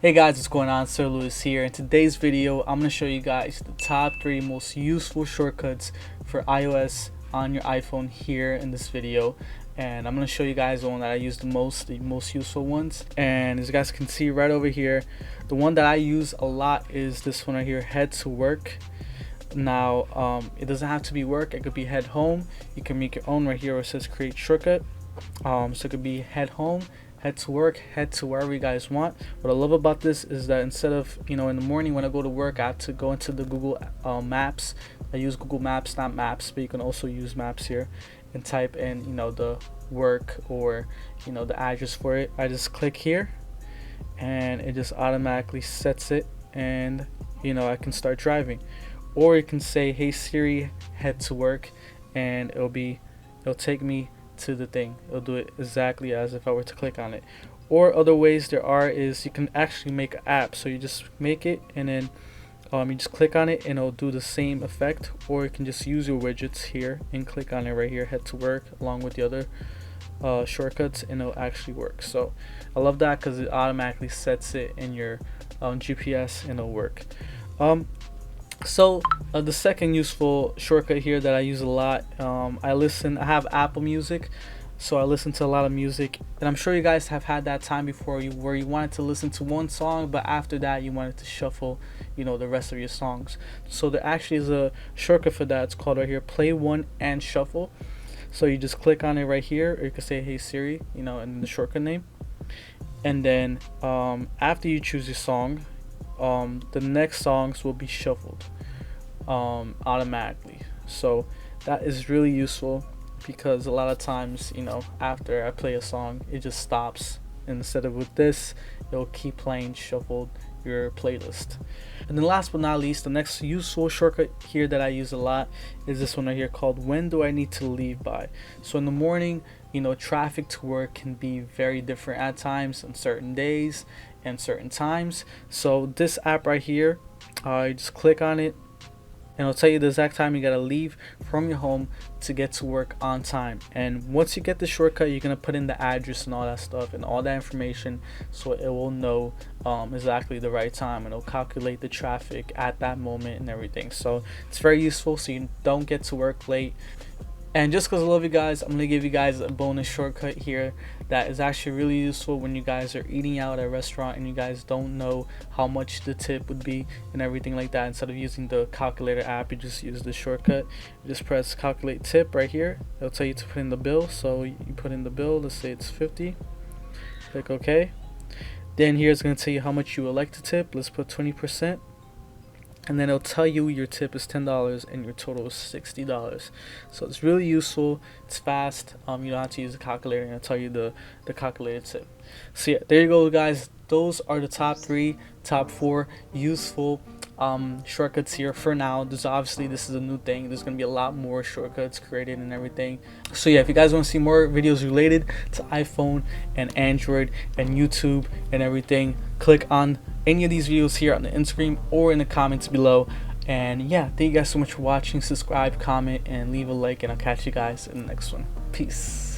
Hey guys, what's going on? Sir Lewis here. In today's video, I'm going to show you guys the top 3 most useful shortcuts for iOS on your iPhone here in this video. And I'm going to show you guys the one that I use the most useful ones. And as you guys can see right over here, the one that I use a lot is this one right here, head to work. Now, it doesn't have to be work, it could be head home. You can make your own right here where it says create shortcut. So it could be head home, head to work, head to wherever you guys want. What I love about this is that instead of, in the morning when I go to work, I have to go into the Google Maps. I use Google Maps, not Maps, but you can also use Maps here and type in, the work or, the address for it. I just click here and it just automatically sets it, and, I can start driving. Or you can say, hey Siri, head to work, and it'll take me to the thing. It'll do it exactly as if I were to click on it. Or other ways there are is you can actually make an app. So you just make it and then you just click on it and it'll do the same effect. Or you can just use your widgets here and click on it right here, head to work, along with the other shortcuts, and it'll actually work. So I love that because it automatically sets it in your GPS and it'll work. So the second useful shortcut here that I use a lot, I have Apple Music, so I listen to a lot of music, and I'm sure you guys have had that time before where you wanted to listen to one song, but after that you wanted to shuffle the rest of your songs. So there actually is a shortcut for that. It's called right here, play one and shuffle. So you just click on it right here, or you can say hey Siri, and the shortcut name, and then after you choose your song, the next songs will be shuffled automatically. So that is really useful because a lot of times, after I play a song, it just stops, and instead of with this, it'll keep playing shuffled your playlist. And then last but not least, the next useful shortcut here that I use a lot is this one right here called when do I need to leave by. So in the morning, traffic to work can be very different at times on certain days and certain times. So this app right here, you just click on it and it'll tell you the exact time you gotta leave from your home to get to work on time. And once you get the shortcut, you're gonna put in the address and all that stuff and all that information, so it will know exactly the right time, and it'll calculate the traffic at that moment and everything. So it's very useful so you don't get to work late. And just because I love you guys, I'm going to give you guys a bonus shortcut here that is actually really useful when you guys are eating out at a restaurant and you guys don't know how much the tip would be and everything like that. Instead of using the calculator app, you just use the shortcut. You just press calculate tip right here. It'll tell you to put in the bill. So you put in the bill. Let's say it's 50. Click OK. Then here it's going to tell you how much you would like to tip. Let's put 20%. And then it'll tell you your tip is $10 and your total is $60. So it's really useful. It's fast. You don't have to use a calculator, and it'll tell you the calculated tip. So yeah, there you go, guys. Those are the top 4 useful shortcuts here for now. This is a new thing. There's gonna be a lot more shortcuts created and everything. So yeah, if you guys want to see more videos related to iPhone and Android and YouTube and everything, click on any of these videos here on the end screen or in the comments below. And yeah, thank you guys so much for watching. Subscribe, comment, and leave a like, and I'll catch you guys in the next one. Peace.